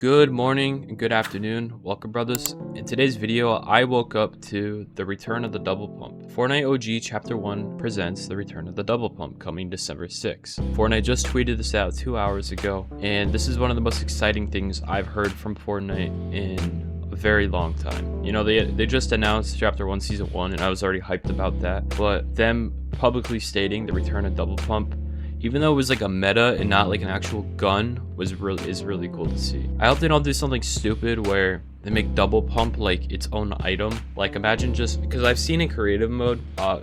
Good morning and good afternoon, welcome brothers. In today's video, I woke up to the return of the double pump. Fortnite OG Chapter 1 presents the return of the double pump coming December 6th. Fortnite just tweeted this out 2 hours ago, and this is one of the most exciting things I've heard from Fortnite in a very long time. You know, they just announced Chapter 1 Season 1, and I was already hyped about that, but them publicly stating the return of double pump, even though it was like a meta and not like an actual gun, is really cool to see. I hope they don't do something stupid where they make double pump like its own item. Like imagine just, because I've seen in creative mode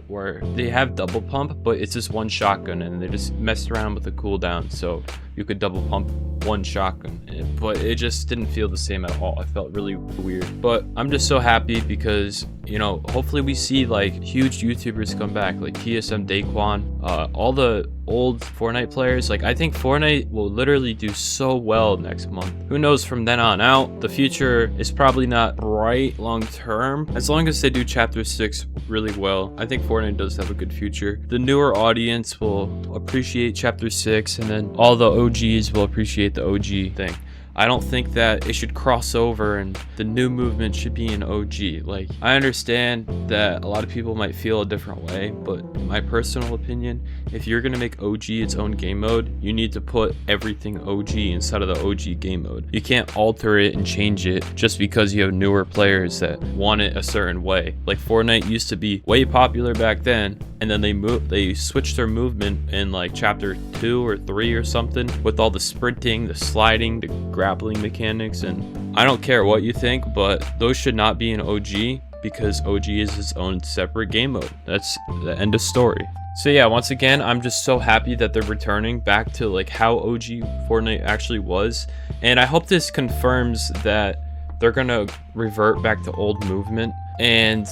where they have double pump, but it's just one shotgun and they just messed around with the cooldown so you could double pump one shotgun, but it just didn't feel the same at all. I felt really weird, but I'm just so happy because, you know, hopefully we see like huge YouTubers come back, like TSM Daquan, all the old Fortnite players. Like I think Fortnite will literally do so well next month. Who knows, from then on out, the future is probably not bright long term. As long as they do Chapter 6 really well, I think Fortnite does have a good future. The newer audience will appreciate Chapter 6, and then all the OGs will appreciate the OG thing. I don't think that it should cross over and the new movement should be an OG. Like, I understand that a lot of people might feel a different way, but in my personal opinion, if you're gonna make OG its own game mode, you need to put everything OG inside of the OG game mode. You can't alter it and change it just because you have newer players that want it a certain way. Like Fortnite used to be way popular back then, and then they switched their movement in like Chapter 2 or 3 or something with all the sprinting, the sliding, the grappling mechanics, and I don't care what you think, but those should not be an OG because OG is its own separate game mode. That's the end of story. So yeah, once again, I'm just so happy that they're returning back to like how OG Fortnite actually was, and I hope this confirms that they're gonna revert back to old movement. And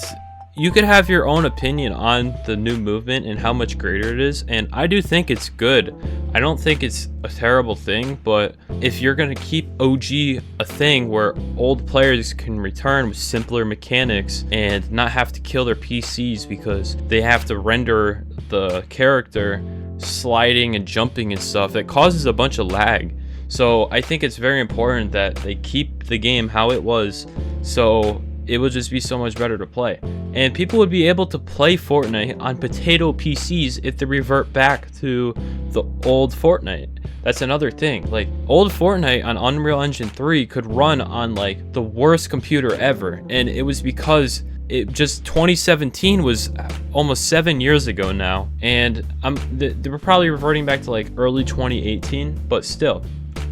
you could have your own opinion on the new movement and how much greater it is, and I do think it's good. I don't think it's a terrible thing, but if you're gonna keep OG a thing where old players can return with simpler mechanics and not have to kill their PCs because they have to render the character sliding and jumping and stuff, that causes a bunch of lag. So I think it's very important that they keep the game how it was, so it would just be so much better to play. And people would be able to play Fortnite on potato PCs if they revert back to the old Fortnite. That's another thing. Like, old Fortnite on Unreal Engine 3 could run on like the worst computer ever. And it was because it just 2017 was almost 7 years ago now. And they were probably reverting back to like early 2018, but still.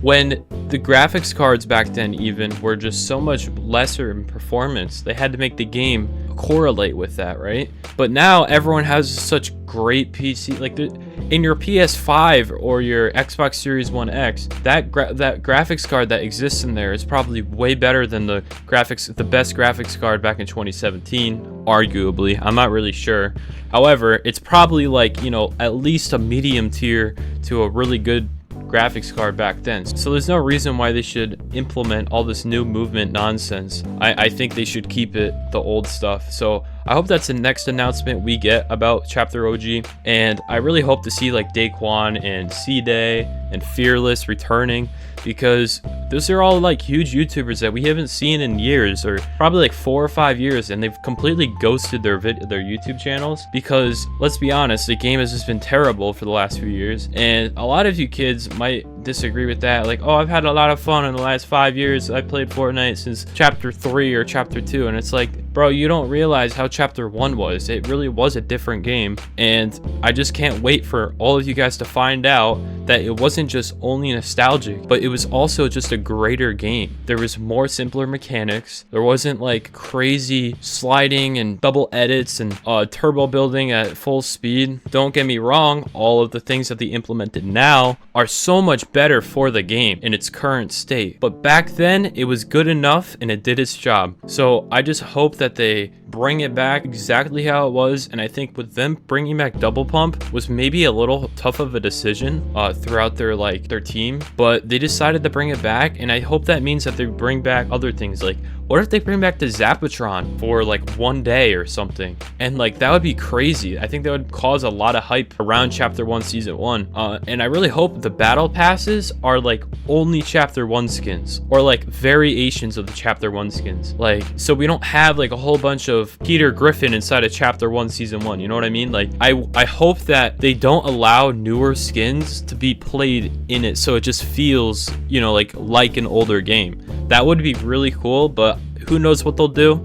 When the graphics cards back then even were just so much lesser in performance, they had to make the game correlate with that, right? But now everyone has such great PC, like in your PS5 or your Xbox Series 1X, that graphics card that exists in there is probably way better than the best graphics card back in 2017, arguably. I'm not really sure. However, it's probably like, you know, at least a medium tier to a really good graphics card back then. So there's no reason why they should implement all this new movement nonsense. I think they should keep it the old stuff. So I hope that's the next announcement we get about Chapter OG, and I really hope to see like Daquan and C-Day and Fearless returning, because those are all like huge YouTubers that we haven't seen in years, or probably like 4 or 5 years, and they've completely ghosted their YouTube channels because, let's be honest, the game has just been terrible for the last few years. And a lot of you kids might disagree with that, like, oh, I've had a lot of fun in the last 5 years. I played Fortnite since Chapter 3 or Chapter 2, and it's like, bro, you don't realize how Chapter 1 was. It really was a different game, and I just can't wait for all of you guys to find out that it wasn't just only nostalgic, but it was also just a greater game. There was more simpler mechanics. There wasn't like crazy sliding and double edits and turbo building at full speed. Don't get me wrong, all of the things that they implemented now are so much better for the game in its current state, but back then it was good enough and it did its job. So I just hope that they bring it back exactly how it was. And I think with them bringing back double pump was maybe a little tough of a decision throughout their team, but they decided to bring it back. And I hope that means that they bring back other things. Like, what if they bring back the Zapatron for like 1 day or something? And like, that would be crazy. I think that would cause a lot of hype around chapter 1 season 1. And I really hope the battle passes are like only chapter 1 skins, or like variations of the chapter 1 skins, like, so we don't have like a whole bunch of Peter Griffin inside of chapter 1 season 1. You know what I mean? Like, I hope that they don't allow newer skins to be played in it, so it just feels, you know, like an older game. That would be really cool, but who knows what they'll do.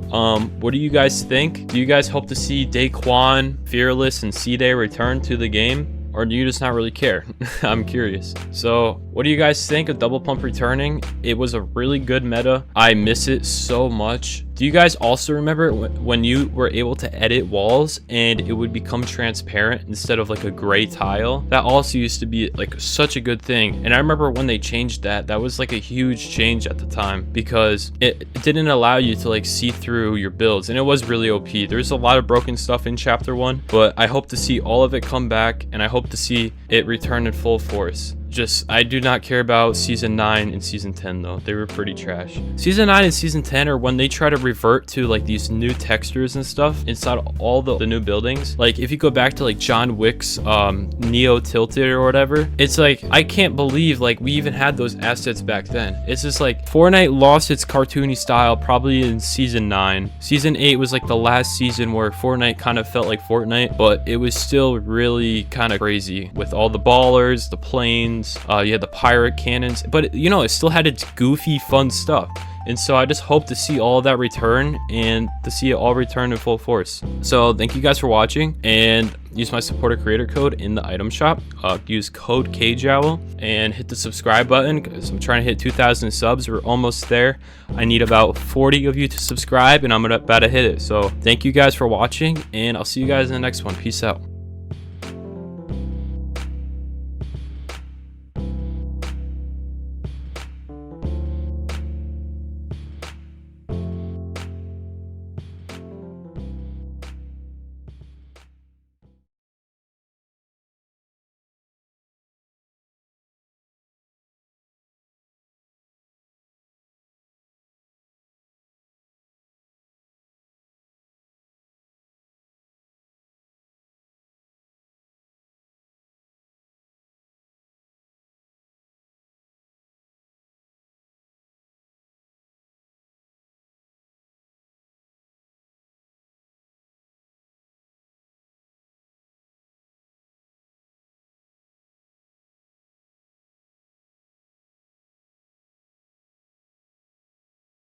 What do you guys think? Do you guys hope to see Daquan, Fearless, and C-Day return to the game? Or do you just not really care? I'm curious. So what do you guys think of double pump returning? It was a really good meta. I miss it so much. Do you guys also remember when you were able to edit walls and it would become transparent instead of like a gray tile? That also used to be like such a good thing. And I remember when they changed that, that was like a huge change at the time, because it didn't allow you to like see through your builds, and it was really OP. There's a lot of broken stuff in chapter 1, but I hope to see all of it come back, and I hope to see it return in full force. Just, I do not care about season 9 and season 10 though. They were pretty trash. Season 9 and season 10 are when they try to revert to like these new textures and stuff inside of all the new buildings. Like, if you go back to like John Wick's Neo Tilted or whatever, it's like, I can't believe like we even had those assets back then. It's just like Fortnite lost its cartoony style probably in season 9. Season 8 was like the last season where Fortnite kind of felt like Fortnite, but it was still really kind of crazy with all the ballers, the planes. You had the pirate cannons, but you know, it still had its goofy fun stuff. And so I just hope to see all of that return, and to see it all return in full force. So thank you guys for watching, and use my supporter creator code in the item shop. Use code kjowl and hit the subscribe button, because I'm trying to hit 2,000 subs. We're almost there. I need about 40 of you to subscribe, and I'm about to hit it. So thank you guys for watching, and I'll see you guys in the next one. Peace out.